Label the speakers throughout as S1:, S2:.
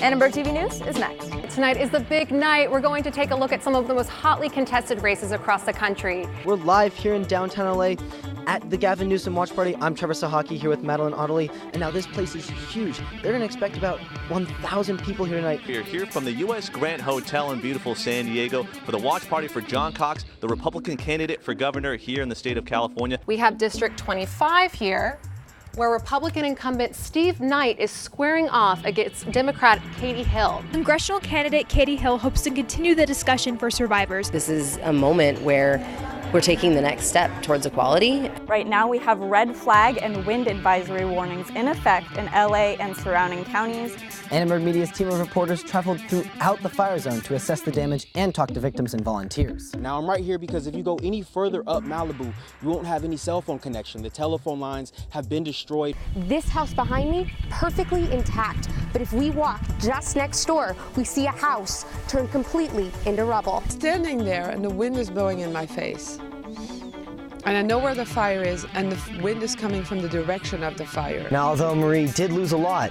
S1: Annenberg TV News is next.
S2: Tonight is the big night. We're going to take a look at some of the most hotly contested races across the country.
S3: We're live here in downtown LA at the Gavin Newsom Watch Party. I'm Trevor Sahaki here with Madeline Otterly, and now this place is huge. They're going to expect about 1,000 people here tonight.
S4: We're here from the U.S. Grant Hotel in beautiful San Diego for the watch party for John Cox, the Republican candidate for governor here in the state of California.
S2: We have District 25 here, where Republican incumbent Steve Knight is squaring off against Democrat Katie Hill.
S5: Congressional candidate Katie Hill hopes to continue the discussion for survivors.
S6: This is a moment where we're taking the next step towards equality.
S1: Right now we have red flag and wind advisory warnings in effect in LA and surrounding counties.
S3: Annenberg Media's team of reporters traveled throughout the fire zone to assess the damage and talk to victims and volunteers.
S7: Now I'm right here because if you go any further up Malibu, you won't have any cell phone connection. The telephone lines have been destroyed.
S8: This house behind me, perfectly intact. But if we walk just next door, we see a house turned completely into rubble.
S9: Standing there and the wind is blowing in my face. And I know where the fire is, and the wind is coming from the direction of the fire.
S3: Now, although Marie did lose a lot,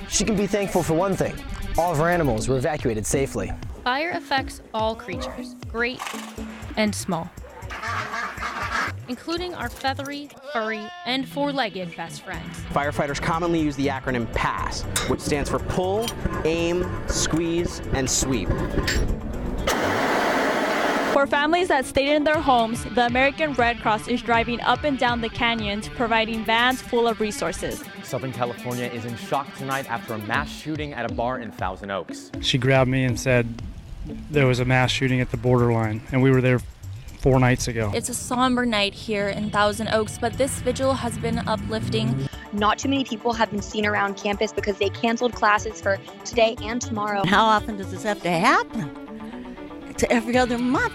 S3: she can be thankful for one thing. All of her animals were evacuated safely.
S10: Fire affects all creatures, great and small, including our feathery, furry, and four-legged best friends.
S11: Firefighters commonly use the acronym PASS, which stands for pull, aim, squeeze, and sweep.
S5: For families that stayed in their homes, the American Red Cross is driving up and down the canyons, providing vans full of resources.
S12: Southern California is in shock tonight after a mass shooting at a bar in Thousand Oaks.
S13: She grabbed me and said there was a mass shooting at the borderline, and we were there 4 nights ago.
S10: It's a somber night here in Thousand Oaks, but this vigil has been uplifting.
S8: Not too many people have been seen around campus because they canceled classes for today and tomorrow.
S14: How often does this have to happen? It's every other month.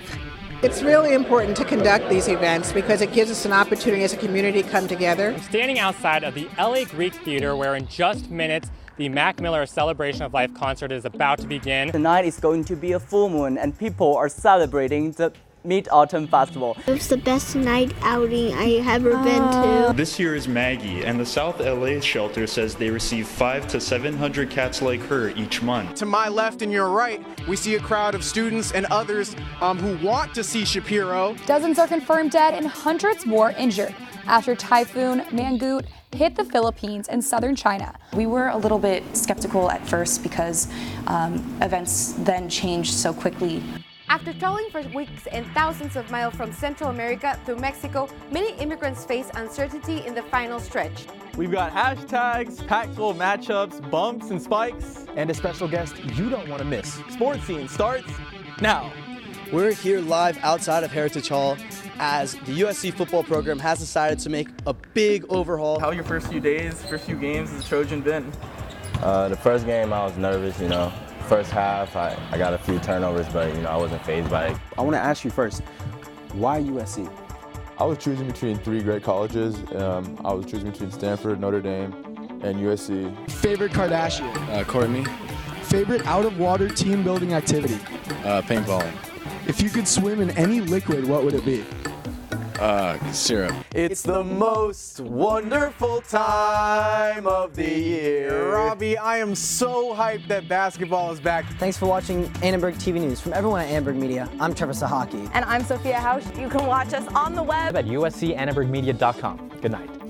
S15: It's really important to conduct these events because it gives us an opportunity as a community to come together.
S16: I'm standing outside of the LA Greek Theater where in just minutes the Mac Miller Celebration of Life concert is about to begin.
S17: Tonight is going to be a full moon and people are celebrating the Mid-Autumn Festival.
S18: It was the best night outing I ever been to.
S19: This year is Maggie, and the South LA shelter says they receive 500 to 700 cats like her each month.
S20: To my left and your right, we see a crowd of students and others who want to see Shapiro.
S6: Dozens are confirmed dead and hundreds more injured after Typhoon Mangkhut hit the Philippines and southern China.
S13: We were a little bit skeptical at first because events then changed so quickly.
S1: After traveling for weeks and thousands of miles from Central America through Mexico, many immigrants face uncertainty in the final stretch.
S2: We've got hashtags, packed-full matchups, bumps and spikes,
S3: and a special guest you don't want to miss.
S2: Sports Scene starts now.
S3: We're here live outside of Heritage Hall as the USC football program has decided to make a big overhaul.
S2: How your first few days, first few games as a Trojan been?
S3: The first game I was nervous, First half, I got a few turnovers, but I wasn't fazed by it.
S7: I want to ask you first, why USC?
S5: I was choosing between 3 great colleges. I was choosing between Stanford, Notre Dame, and USC.
S4: Favorite Kardashian?
S5: Courtney.
S4: Favorite out-of-water team-building activity?
S5: Paintballing.
S4: If you could swim in any liquid, what would it be?
S5: Syrup.
S2: It's the most wonderful time of the year.
S20: Robbie, I am so hyped that basketball is back.
S3: Thanks for watching Annenberg TV News. From everyone at Annenberg Media, I'm Trevor Sahaki.
S1: And I'm Sophia Hausch. You can watch us on the web
S12: at uscannenbergmedia.com. Good night.